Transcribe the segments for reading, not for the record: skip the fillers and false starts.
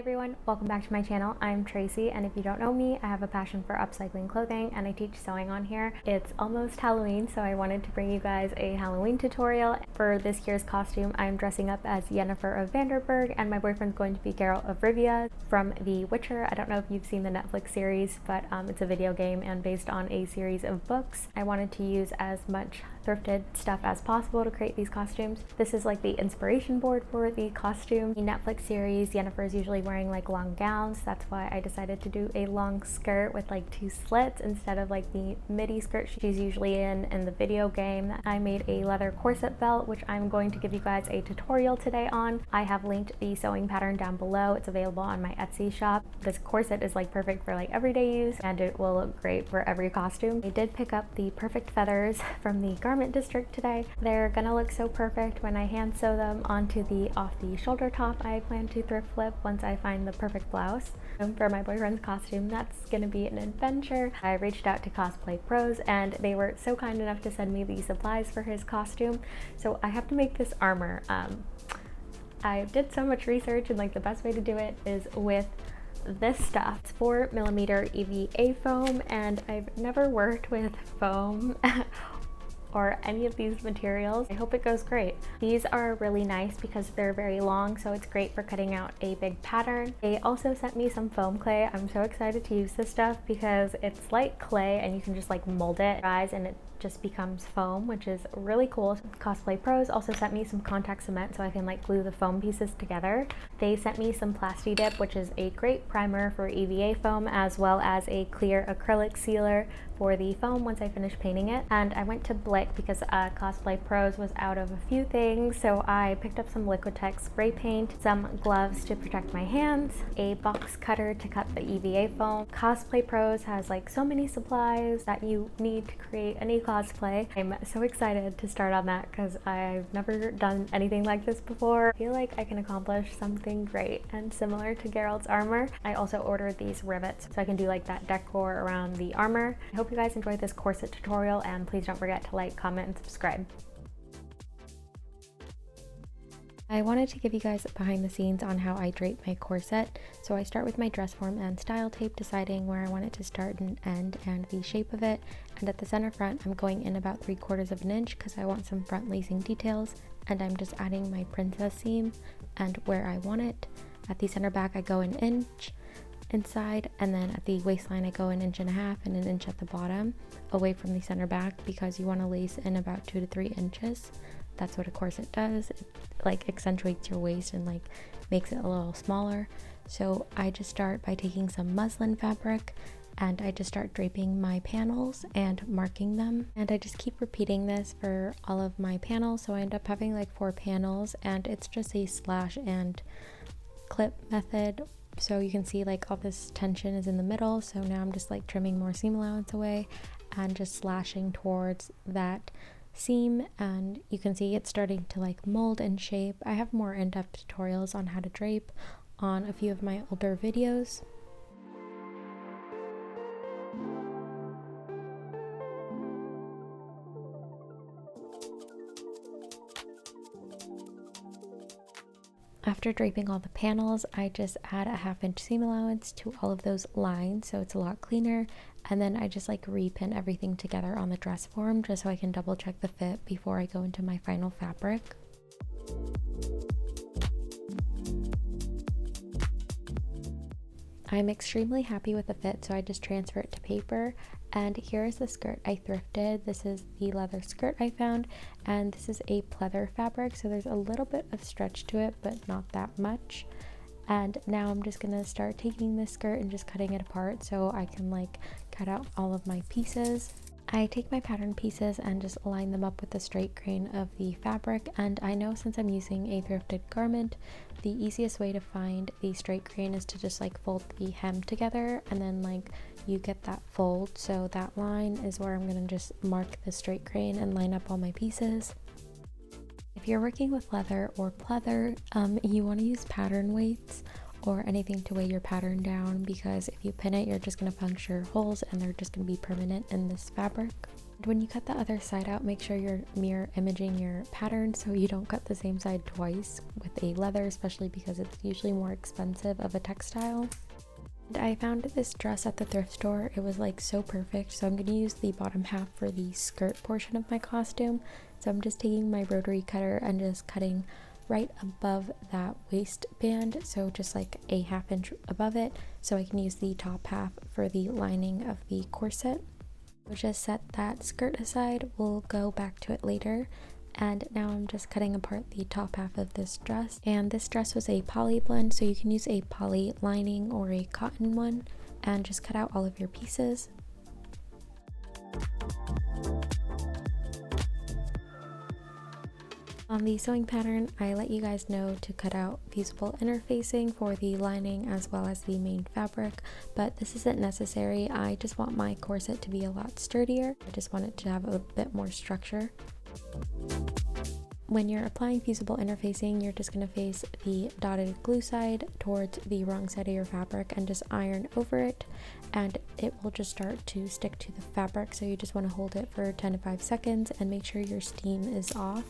everyone, welcome back to my channel. I'm Tracy, and if you don't know me, I have a passion for upcycling clothing and I teach sewing on here. It's almost Halloween, so I wanted to bring you guys a Halloween tutorial. For this year's costume, I'm dressing up as Yennefer of Vengerberg, and my boyfriend's going to be Geralt of Rivia from The Witcher. I don't know if you've seen the Netflix series, but it's a video game and based on a series of books. I wanted to use as much thrifted stuff as possible to create these costumes. This is like the inspiration board for the costume. The Netflix series, Yennefer is usually wearing like long gowns. That's why I decided to do a long skirt with like 2 slits instead of like the midi skirt she's usually in the video game. I made a leather corset belt, which I'm going to give you guys a tutorial today on. I have linked the sewing pattern down below. It's available on my Etsy shop. This corset is like perfect for like everyday use and it will look great for every costume. I did pick up the perfect feathers from the Garment District today. They're gonna look so perfect when I hand sew them onto the off the shoulder top I plan to thrift flip once I find the perfect blouse. For my boyfriend's costume, that's gonna be an adventure. I reached out to Cosplay Pros and they were so kind enough to send me the supplies for his costume. So I have to make this armor. I did so much research and like the best way to do it is with this stuff. It's 4mm EVA foam and I've never worked with foam or any of these materials. I hope it goes great. These are really nice because they're very long, so it's great for cutting out a big pattern. They also sent me some foam clay. I'm so excited to use this stuff because it's like clay and you can just like mold it, rise, and it just becomes foam, which is really cool. Cosplay Pros also sent me some contact cement so I can like glue the foam pieces together. They sent me some Plasti Dip, which is a great primer for EVA foam, as well as a clear acrylic sealer for the foam once I finish painting it. And I went to Blick because Cosplay Pros was out of a few things, so I picked up some Liquitex spray paint, some gloves to protect my hands, a box cutter to cut the EVA foam. Cosplay Pros has like so many supplies that you need to create any cosplay. I'm so excited to start on that because I've never done anything like this before. I feel like I can accomplish something great and similar to Geralt's armor. I also ordered these rivets so I can do like that decor around the armor. I hope you guys enjoyed this corset tutorial and please don't forget to like, comment, and subscribe. I wanted to give you guys behind the scenes on how I drape my corset. So I start with my dress form and style tape, deciding where I want it to start and end and the shape of it. And at the center front, I'm going in about 3/4 of an inch because I want some front lacing details. And I'm just adding my princess seam and where I want it. At the center back, I go an inch inside, and then at the waistline I go 1.5 inches and 1 inch at the bottom away from the center back because you want to lace in about 2 to 3 inches. That's what a corset does. It like accentuates your waist and like makes it a little smaller. So I just start by taking some muslin fabric and I just start draping my panels and marking them, and I just keep repeating this for all of my panels. So I end up having like 4 panels and it's just a slash and clip method. So you can see like all this tension is in the middle, so now I'm just like trimming more seam allowance away and just slashing towards that seam, and you can see it's starting to like mold and shape. I have more in-depth tutorials on how to drape on a few of my older videos. After draping all the panels, I just add a 1/2 inch seam allowance to all of those lines so it's a lot cleaner, and then I just like repin everything together on the dress form just so I can double check the fit before I go into my final fabric. I'm extremely happy with the fit, so I just transfer it to paper. And here is the skirt I thrifted. This is the leather skirt I found, and this is a pleather fabric, so there's a little bit of stretch to it, but not that much. And now I'm just gonna start taking this skirt and just cutting it apart so I can like cut out all of my pieces. I take my pattern pieces and just line them up with the straight grain of the fabric, and I know since I'm using a thrifted garment, the easiest way to find the straight grain is to just like fold the hem together and then like you get that fold. So that line is where I'm gonna just mark the straight grain and line up all my pieces. If you're working with leather or pleather, you want to use pattern weights or anything to weigh your pattern down, because if you pin it, you're just going to puncture holes and they're just going to be permanent in this fabric. When you cut the other side out, make sure you're mirror imaging your pattern so you don't cut the same side twice with a leather, especially because it's usually more expensive of a textile. And I found this dress at the thrift store. It was like so perfect, so I'm going to use the bottom half for the skirt portion of my costume. So I'm just taking my rotary cutter and just cutting right above that waistband, so just like a ½ inch above it, so I can use the top half for the lining of the corset. We'll just set that skirt aside, we'll go back to it later. And now I'm just cutting apart the top half of this dress, and this dress was a poly blend, so you can use a poly lining or a cotton one, and just cut out all of your pieces. On the sewing pattern, I let you guys know to cut out fusible interfacing for the lining as well as the main fabric, but this isn't necessary. I just want my corset to be a lot sturdier. I just want it to have a bit more structure. When you're applying fusible interfacing, you're just going to face the dotted glue side towards the wrong side of your fabric and just iron over it, and it will just start to stick to the fabric, so you just want to hold it for 10 to 5 seconds and make sure your steam is off.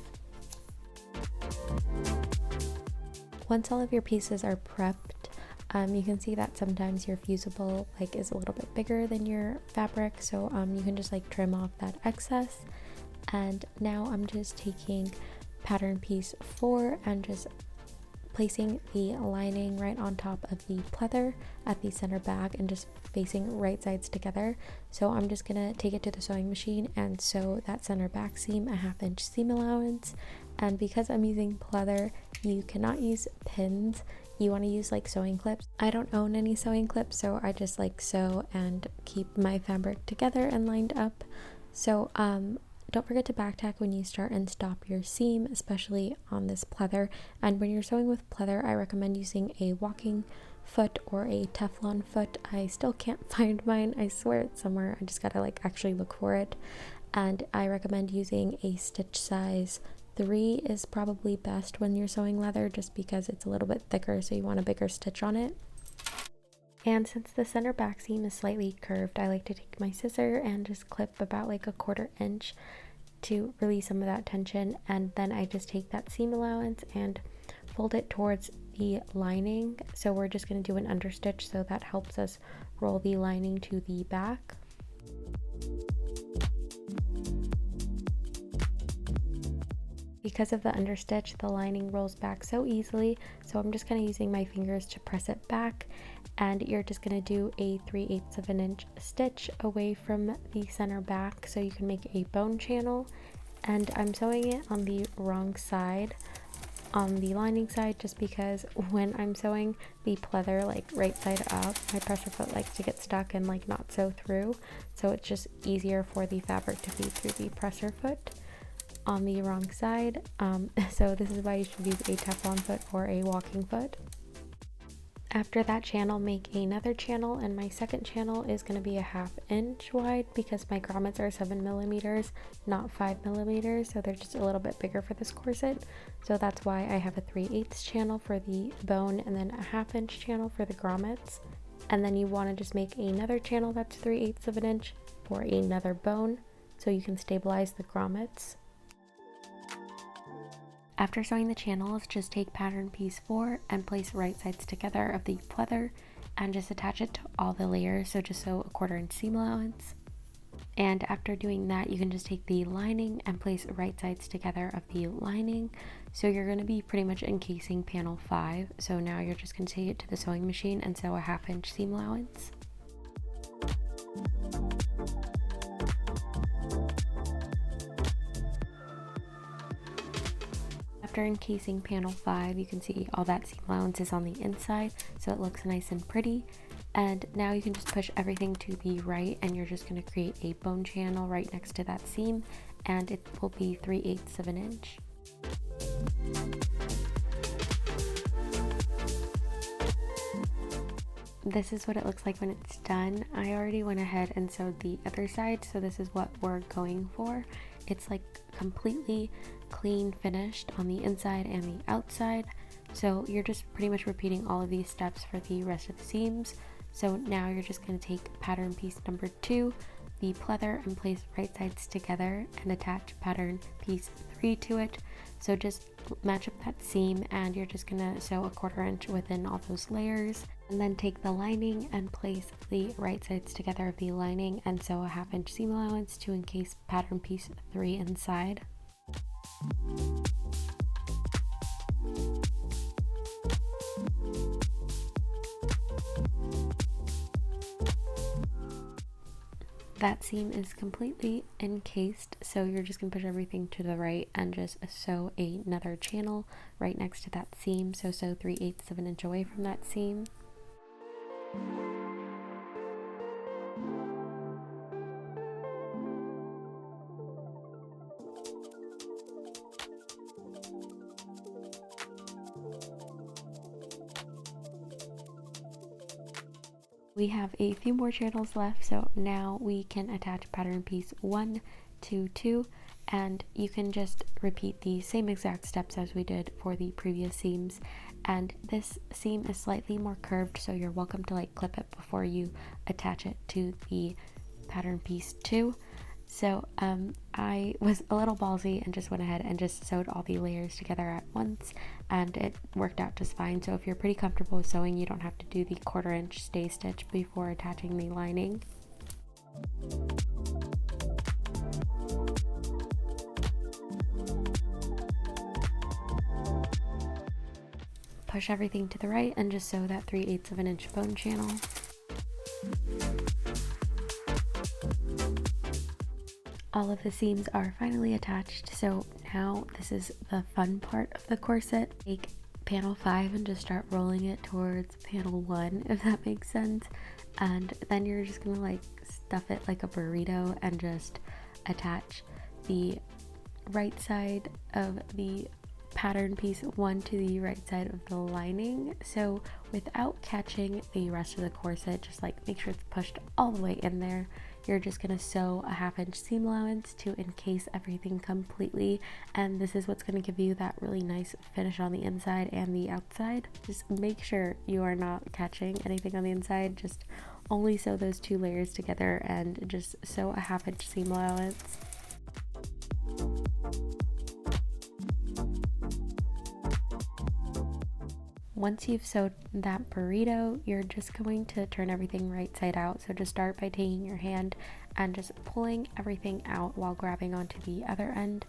Once all of your pieces are prepped, you can see that sometimes your fusible is a little bit bigger than your fabric, so you can just trim off that excess. And now I'm just taking pattern piece 4 and just placing the lining right on top of the pleather at the center back and just facing right sides together. So I'm just gonna take it to the sewing machine and sew that center back seam a ½ inch seam allowance. And because I'm using pleather, you cannot use pins. You want to use sewing clips. I don't own any sewing clips, so I just sew and keep my fabric together and lined up. So don't forget to back tack when you start and stop your seam, especially on this pleather. And when you're sewing with pleather, I recommend using a walking foot or a Teflon foot. I still can't find mine. I swear it's somewhere. I just gotta actually look for it. And I recommend using a stitch size 3 is probably best when you're sewing leather, just because it's a little bit thicker, so you want a bigger stitch on it. And since the center back seam is slightly curved, I like to take my scissor and just clip about ¼ inch to release some of that tension, and then I just take that seam allowance and fold it towards the lining. So we're just going to do an understitch, so that helps us roll the lining to the back. Because of the understitch, the lining rolls back so easily, so I'm just kind of using my fingers to press it back, and you're just going to do a 3/8 of an inch stitch away from the center back so you can make a bone channel. And I'm sewing it on the wrong side, on the lining side, just because when I'm sewing the pleather right side up, my pressure foot likes to get stuck and not sew through, so it's just easier for the fabric to feed through the presser foot on the wrong side. So this is why you should use a Teflon foot or a walking foot. After that channel, make another channel, and my second channel is going to be a ½ inch wide because my grommets are 7mm, not 5mm, so they're just a little bit bigger for this corset. So that's why I have a 3/8 channel for the bone and then a ½ inch channel for the grommets. And then you want to just make another channel that's 3/8 of an inch for another bone, so you can stabilize the grommets. After sewing the channels, just take pattern piece 4 and place right sides together of the pleather and just attach it to all the layers, so just sew a 1/4 inch seam allowance. And after doing that, you can just take the lining and place right sides together of the lining. So you're going to be pretty much encasing panel 5, so now you're just going to take it to the sewing machine and sew a ½ inch seam allowance. After encasing panel 5, you can see all that seam allowance is on the inside, so it looks nice and pretty. And now you can just push everything to the right, and you're just going to create a bone channel right next to that seam, and it will be 3/8 of an inch. This is what it looks like when it's done. I already went ahead and sewed the other side, so this is what we're going for. It's completely clean finished on the inside and the outside, so you're just pretty much repeating all of these steps for the rest of the seams. So now you're just going to take pattern piece number 2 the pleather and place right sides together and attach pattern piece 3 to it. So just match up that seam, and you're just gonna sew a 1/4 inch within all those layers, and then take the lining and place the right sides together of the lining and sew a 1/2 inch seam allowance to encase pattern piece 3 inside. That seam is completely encased, so you're just going to push everything to the right and just sew another channel right next to that seam. So sew 3/8 of an inch away from that seam. We have a few more channels left, so now we can attach pattern piece 1 to 2, and you can just repeat the same exact steps as we did for the previous seams. And this seam is slightly more curved, so you're welcome to like clip it before you attach it to the pattern piece 2. So I was a little ballsy and just went ahead and just sewed all the layers together at once, and it worked out just fine. So if you're pretty comfortable with sewing, you don't have to do the 1/4 inch stay stitch before attaching the lining. Push everything to the right and just sew that 3/8 of an inch bone channel. All of the seams are finally attached, so now this is the fun part of the corset. Take panel 5 and just start rolling it towards panel 1, if that makes sense, and then you're just gonna like stuff it like a burrito and just attach the right side of the pattern piece 1 to the right side of the lining. So without catching the rest of the corset, just like make sure it's pushed all the way in there. You're just gonna sew a 1/2 inch seam allowance to encase everything completely, and this is what's gonna give you that really nice finish on the inside and the outside. Just make sure you are not catching anything on the inside. Just only sew those 2 layers together and just sew a 1/2 inch seam allowance. Once you've sewed that burrito, you're just going to turn everything right side out. So just start by taking your hand and just pulling everything out while grabbing onto the other end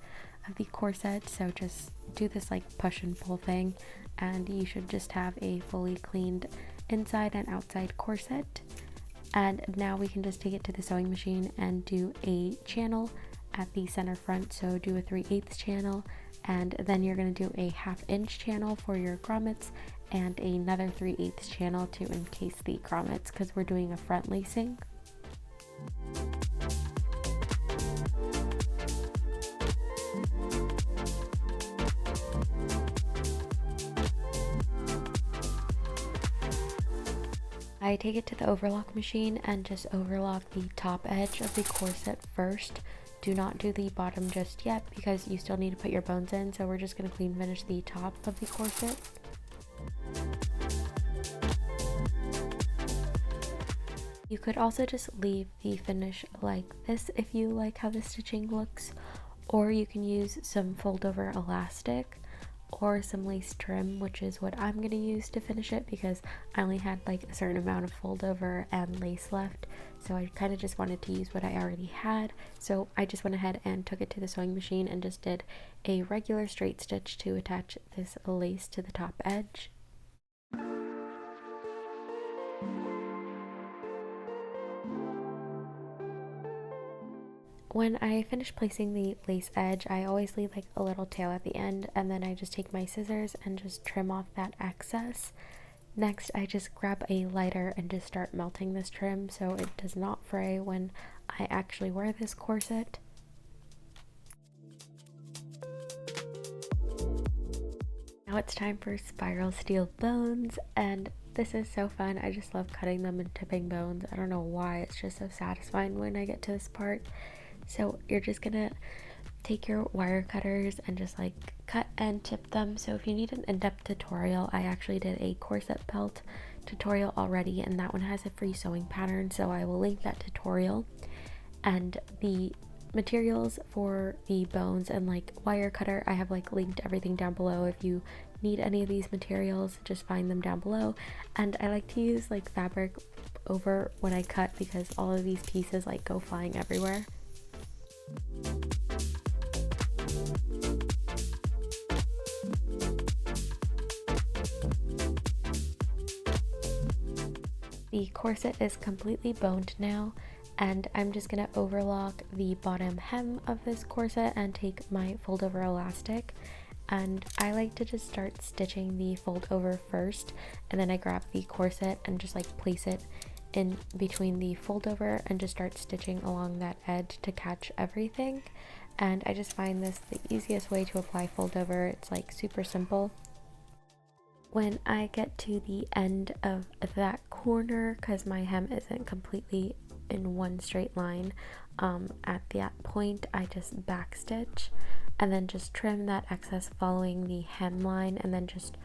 of the corset. So just do this like push and pull thing, and you should just have a fully cleaned inside and outside corset. And now we can just take it to the sewing machine and do a channel at the center front. So do a 3/8 channel, and then you're going to do a 1/2 inch channel for your grommets and another 3/8 channel to encase the grommets, because we're doing a front lacing. I take it to the overlock machine and just overlock the top edge of the corset first. Do not do the bottom just yet because you still need to put your bones in, so we're just going to clean finish the top of the corset. You could also just leave the finish like this if you like how the stitching looks, or you can use some fold over elastic or some lace trim, which is what I'm going to use to finish it because I only had like a certain amount of fold over and lace left, so I kind of just wanted to use what I already had. So I just went ahead and took it to the sewing machine and just did a regular straight stitch to attach this lace to the top edge. When I finish placing the lace edge, I always leave like a little tail at the end, and then I just take my scissors and just trim off that excess. Next, I just grab a lighter and just start melting this trim so it does not fray when I actually wear this corset. Now it's time for spiral steel bones, and this is so fun. I just love cutting them and tipping bones. I don't know why, it's just so satisfying when I get to this part. So you're just gonna take your wire cutters and just like cut and tip them. So if you need an in-depth tutorial, I actually did a corset belt tutorial already, and that one has a free sewing pattern, so I will link that tutorial. And the materials for the bones and like wire cutter, I have like linked everything down below. If you need any of these materials, just find them down below. And I like to use like fabric over when I cut because all of these pieces like go flying everywhere. The corset is completely boned now, and I'm just gonna overlock the bottom hem of this corset and take my fold over elastic. And I like to just start stitching the fold over first, and then I grab the corset and just like place it in between the fold over and just start stitching along that edge to catch everything. And I just find this the easiest way to apply fold over. It's like super simple. When I get to the end of that corner, because my hem isn't completely in one straight line, at that point I just backstitch and then just trim that excess following the hem line, and then just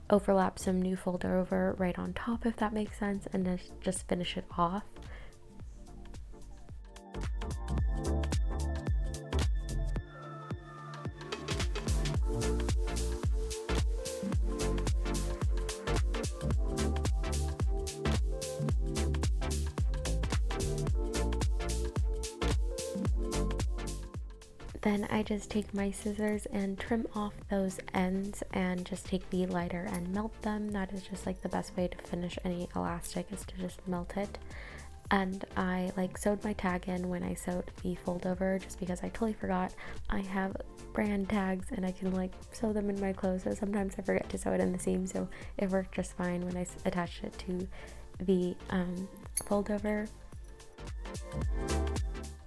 overlap some new fold over right on top, if that makes sense, and then just finish it off. Then I just take my scissors and trim off those ends and just take the lighter and melt them. That is just like the best way to finish any elastic, is to just melt it. And I like sewed my tag in when I sewed the fold over, just because I totally forgot I have brand tags and I can like sew them in my clothes, so sometimes I forget to sew it in the seam, so it worked just fine when I attached it to the fold over.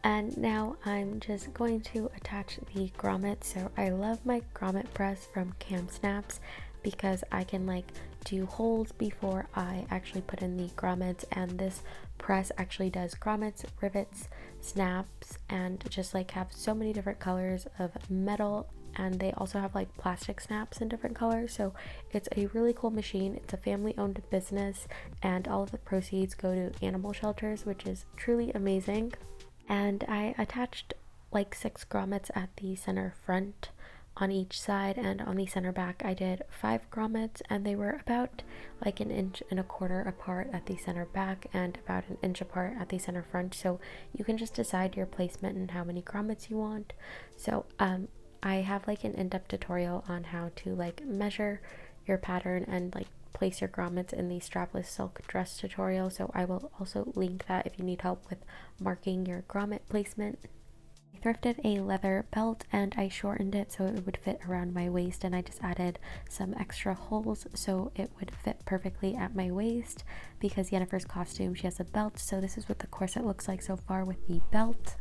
And now I'm just going to attach the grommet. So I love my grommet press from Kamsnaps because I can like do holes before I actually put in the grommets, and this press actually does grommets, rivets, snaps, and just like have so many different colors of metal, and they also have like plastic snaps in different colors. So it's a really cool machine. It's a family owned business, and all of the proceeds go to animal shelters, which is truly amazing. And I attached like 6 grommets at the center front on each side, and on the center back I did 5 grommets, and they were about like 1.25 inches apart at the center back and about 1 inch apart at the center front. So you can just decide your placement and how many grommets you want. So I have like an in-depth tutorial on how to like measure your pattern and like place your grommets in the strapless silk dress tutorial, so I will also link that if you need help with marking your grommet placement. I thrifted a leather belt and I shortened it so it would fit around my waist, and I just added some extra holes so it would fit perfectly at my waist, because Yennefer's costume, she has a belt, so this is what the corset looks like so far with the belt.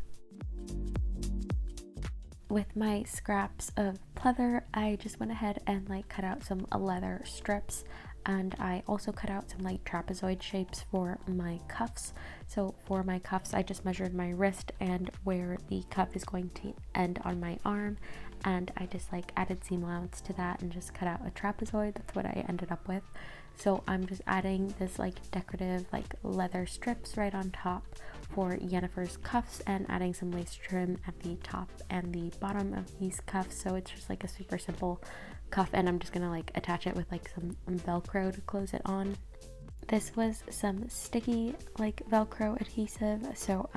With my scraps of pleather, I just went ahead and like cut out some leather strips, and I also cut out some like trapezoid shapes for my cuffs. So for my cuffs, I just measured my wrist and where the cuff is going to end on my arm, and I just like added seam allowance to that and just cut out a trapezoid. That's what I ended up with. So I'm just adding this like decorative like leather strips right on top for Yennefer's cuffs, and adding some lace trim at the top and the bottom of these cuffs. So it's just like a super simple cuff, and I'm just gonna like attach it with like some Velcro to close it on. This was some sticky like Velcro adhesive, so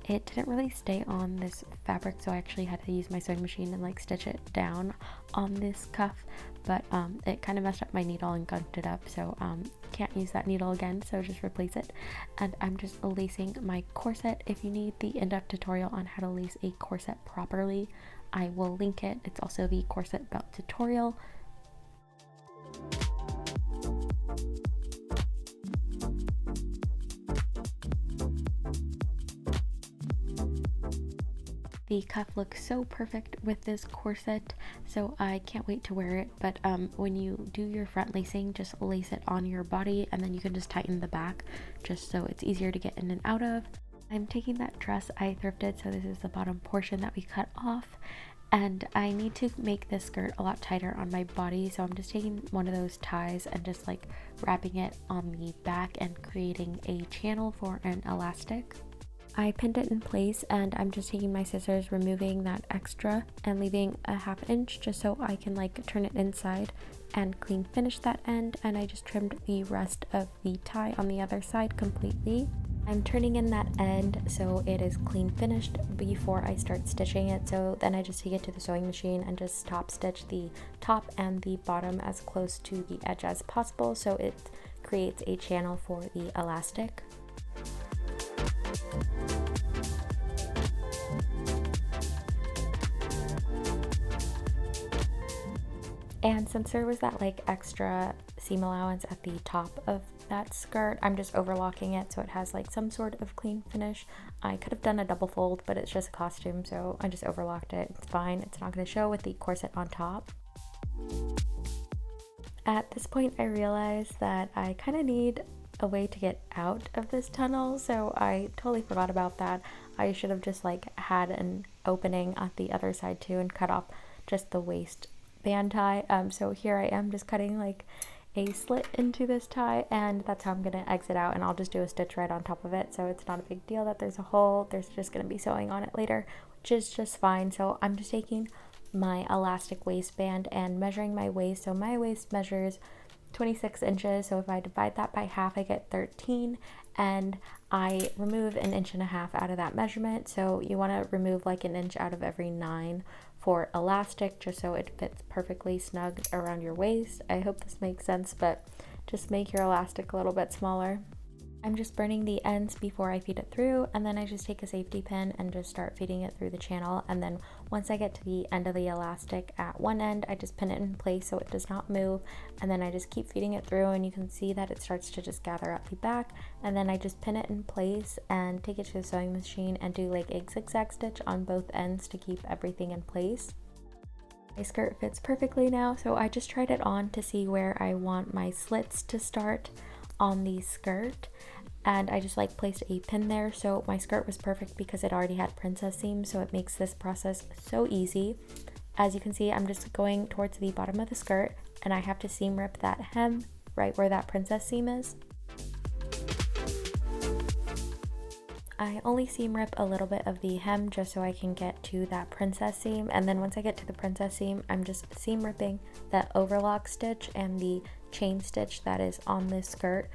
it didn't really stay on this fabric, so I actually had to use my sewing machine and like stitch it down on this cuff, but it kind of messed up my needle and gunked it up, so can't use that needle again, so just replace it. And I'm just lacing my corset. If you need the in-depth tutorial on how to lace a corset properly, I will link it. It's also the corset belt tutorial. The cuff looks so perfect with this corset, so I can't wait to wear it. But when you do your front lacing, just lace it on your body, and then you can just tighten the back just so it's easier to get in and out of. I'm taking that dress I thrifted, so this is the bottom portion that we cut off, and I need to make this skirt a lot tighter on my body, so I'm just taking one of those ties and just like wrapping it on the back and creating a channel for an elastic. I pinned it in place, and I'm just taking my scissors, removing that extra and leaving a 1/2 inch just so I can like turn it inside and clean finish that end. And I just trimmed the rest of the tie on the other side completely. I'm turning in that end so it is clean finished before I start stitching it. So then I just take it to the sewing machine and just top stitch the top and the bottom as close to the edge as possible so it creates a channel for the elastic. And since there was that like extra seam allowance at the top of that skirt, I'm just overlocking it so it has like some sort of clean finish. I could have done a double fold, but it's just a costume, so I just overlocked it. It's fine. It's not going to show with the corset on top. At this point, I realized that I kind of need a way to get out of this tunnel, so I totally forgot about that. I should have just like had an opening at the other side too and cut off just the waist band tie. So here I am just cutting like a slit into this tie, and that's how I'm gonna exit out, and I'll just do a stitch right on top of it, so it's not a big deal that there's a hole. There's just gonna be sewing on it later, which is just fine. So I'm just taking my elastic waistband and measuring my waist. So my waist measures 26 inches, so if I divide that by half I get 13, and I remove 1.5 inches out of that measurement. So you want to remove like 1 inch out of every 9 for elastic, just so it fits perfectly snug around your waist. I hope this makes sense, but just make your elastic a little bit smaller. I'm just burning the ends before I feed it through, and then I just take a safety pin and just start feeding it through the channel. And then once I get to the end of the elastic at one end, I just pin it in place so it does not move, and then I just keep feeding it through, and you can see that it starts to just gather at the back. And then I just pin it in place and take it to the sewing machine and do like a zigzag stitch on both ends to keep everything in place. My skirt fits perfectly now, so I just tried it on to see where I want my slits to start on the skirt, and I just like placed a pin there. So my skirt was perfect because it already had princess seams, so it makes this process so easy. As you can see, I'm just going towards the bottom of the skirt, and I have to seam rip that hem right where that princess seam is. I only seam rip a little bit of the hem just so I can get to that princess seam, and then once I get to the princess seam, I'm just seam ripping that overlock stitch and the chain stitch that is on this skirt.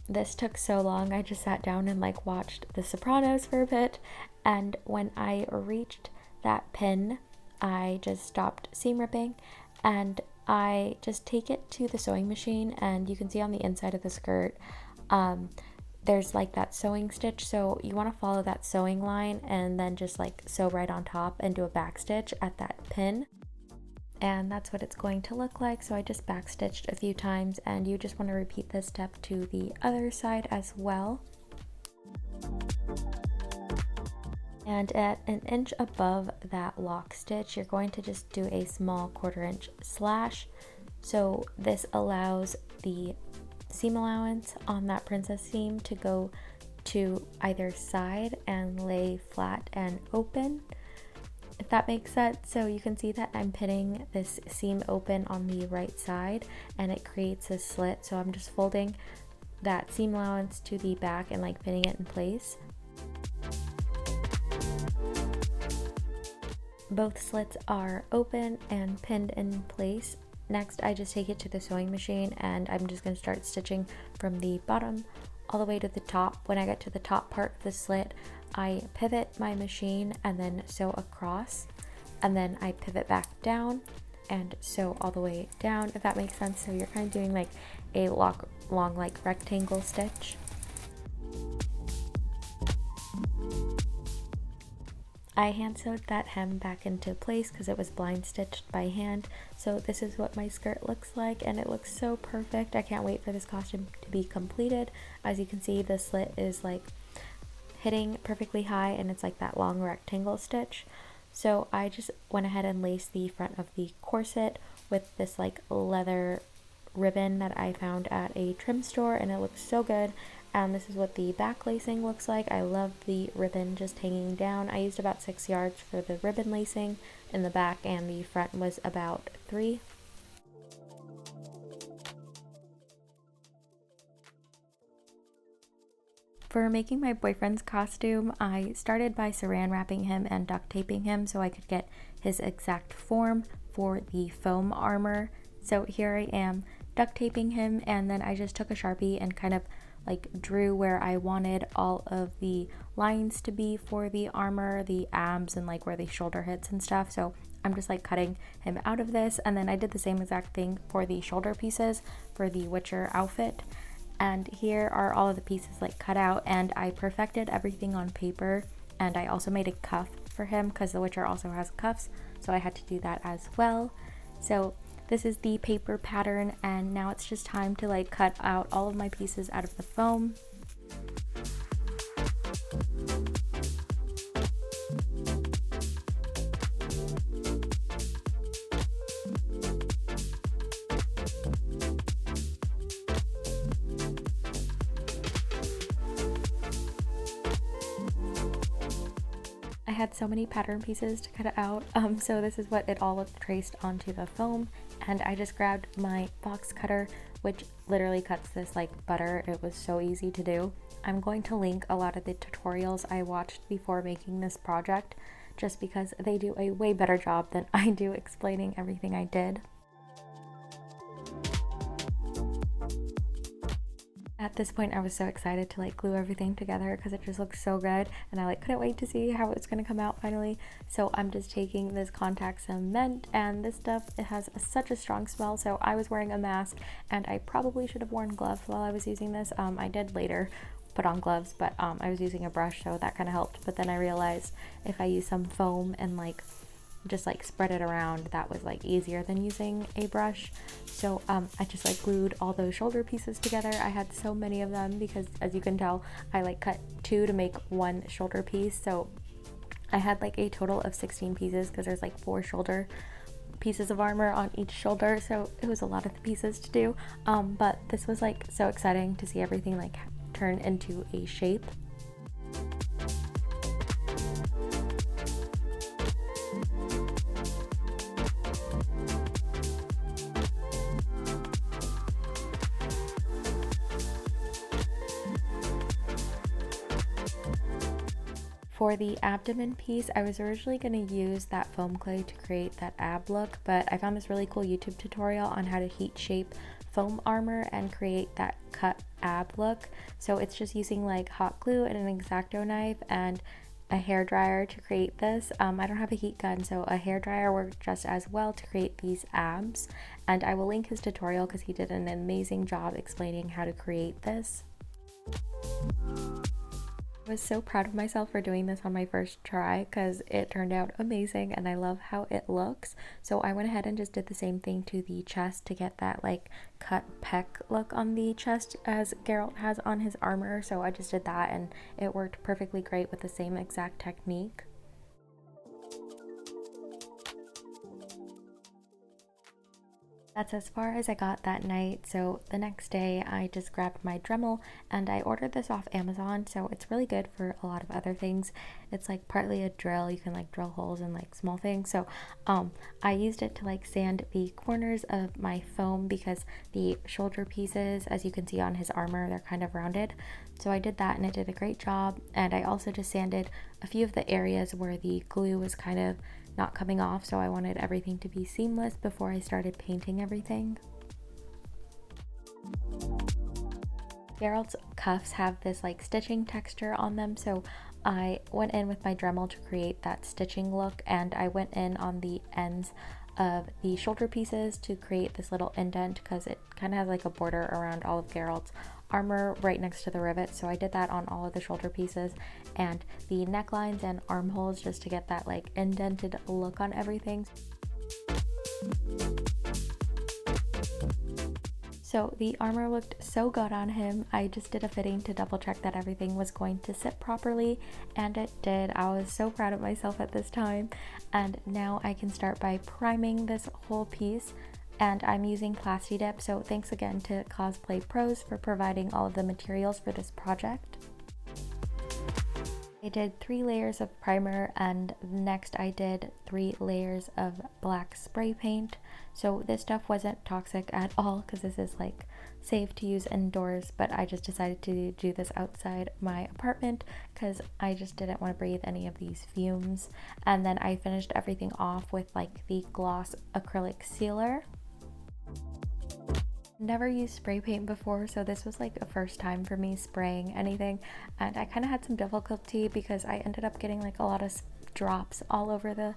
This took so long. I just sat down and like watched The Sopranos for a bit, and when I reached that pin, I just stopped seam ripping and I just take it to the sewing machine, and you can see on the inside of the skirt there's like that sewing stitch, so you want to follow that sewing line and then just like sew right on top and do a back stitch at that pin. And that's what it's going to look like. So I just back stitched a few times, and you just want to repeat this step to the other side as well. And at 1 inch above that lock stitch, you're going to just do a small 1/4 inch slash. So this allows the seam allowance on that princess seam to go to either side and lay flat and open, if that makes sense. So you can see that I'm pinning this seam open on the right side, and it creates a slit. So I'm just folding that seam allowance to the back and like pinning it in place. Both slits are open and pinned in place. Next, I just take it to the sewing machine, and I'm just going to start stitching from the bottom all the way to the top. When I get to the top part of the slit, I pivot my machine and then sew across, and then I pivot back down and sew all the way down, if that makes sense. So you're kind of doing like a long like rectangle stitch. I hand sewed that hem back into place because it was blind stitched by hand. So this is what my skirt looks like, and it looks so perfect. I can't wait for this costume to be completed. As you can see, the slit is like hitting perfectly high, and it's like that long rectangle stitch. So I just went ahead and laced the front of the corset with this like leather ribbon that I found at a trim store, and it looks so good. And this is what the back lacing looks like. I love the ribbon just hanging down. I used about 6 yards for the ribbon lacing in the back, and the front was about 3. For making my boyfriend's costume, I started by saran wrapping him and duct taping him so I could get his exact form for the foam armor. So here I am duct taping him, and then I just took a Sharpie and kind of like drew where I wanted all of the lines to be for the armor, the abs, and like where the shoulder hits and stuff. So I'm just like cutting him out of this, and then I did the same exact thing for the shoulder pieces for the Witcher outfit. And here are all of the pieces like cut out, and I perfected everything on paper, and I also made a cuff for him because the Witcher also has cuffs, so I had to do that as well. So this is the paper pattern, and now it's just time to like cut out all of my pieces out of the foam. I had so many pattern pieces to cut out, so this is what it all looked traced onto the foam, and I just grabbed my box cutter, which literally cuts this like butter. It was so easy to do. I'm going to link a lot of the tutorials I watched before making this project, just because they do a way better job than I do explaining everything I did. At this point, I was so excited to like glue everything together because it just looks so good, and I like couldn't wait to see how it's gonna come out finally. So I'm just taking this contact cement, and this stuff, it has such a strong smell, so I was wearing a mask, and I probably should have worn gloves while I was using this. I did later put on gloves, but I was using a brush, so that kind of helped. But then I realized if I use some foam and like just like spread it around, that was like easier than using a brush. So I just like glued all those shoulder pieces together. I had so many of them because, as you can tell, I like cut 2 to make 1 shoulder piece, so I had like a total of 16 pieces because there's like 4 shoulder pieces of armor on each shoulder, so it was a lot of the pieces to do, but this was like so exciting to see everything like turn into a shape. For the abdomen piece, I was originally going to use that foam clay to create that ab look, but I found this really cool YouTube tutorial on how to heat shape foam armor and create that cut ab look. So it's just using like hot glue and an X-Acto knife and a hair dryer to create this. I don't have a heat gun, so a hair dryer worked just as well to create these abs, and I will link his tutorial because he did an amazing job explaining how to create this. I was so proud of myself for doing this on my first try because it turned out amazing and I love how it looks. So I went ahead and just did the same thing to the chest to get that like cut pec look on the chest as Geralt has on his armor. So I just did that and it worked perfectly great with the same exact technique. That's as far as I got that night, so the next day I just grabbed my Dremel and I ordered this off Amazon, so it's really good for a lot of other things. It's like partly a drill, you can like drill holes in like small things, so I used it to like sand the corners of my foam because the shoulder pieces, as you can see on his armor, they're kind of rounded. So I did that and it did a great job, and I also just sanded a few of the areas where the glue was kind of not coming off, so I wanted everything to be seamless before I started painting everything. Geralt's cuffs have this like stitching texture on them, so I went in with my Dremel to create that stitching look, and I went in on the ends of the shoulder pieces to create this little indent because it kind of has like a border around all of Geralt's armor right next to the rivet, so I did that on all of the shoulder pieces and the necklines and armholes just to get that like indented look on everything. So the armor looked so good on him. I just did a fitting to double check that everything was going to sit properly, and it did. I was so proud of myself at this time, and now I can start by priming this whole piece, and I'm using Plasti Dip, so thanks again to Cosplay Pros for providing all of the materials for this project. I did 3 layers of primer, and next I did 3 layers of black spray paint. So this stuff wasn't toxic at all because this is like safe to use indoors, but I just decided to do this outside my apartment because I just didn't want to breathe any of these fumes. And then I finished everything off with like the gloss acrylic sealer. Never used spray paint before, so this was like a first time for me spraying anything, and I kind of had some difficulty because I ended up getting like a lot of drops all over the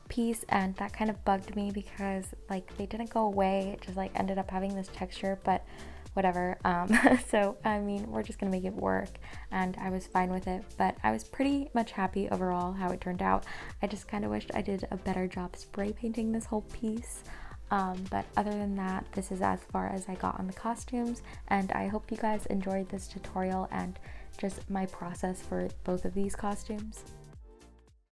piece, and that kind of bugged me because like they didn't go away. It just like ended up having this texture, but whatever. So I mean, we're just gonna make it work, and I was fine with it, but I was pretty much happy overall how it turned out. I just kind of wished I did a better job spray painting this whole piece. But other than that, this is as far as I got on the costumes, and I hope you guys enjoyed this tutorial and just my process for both of these costumes.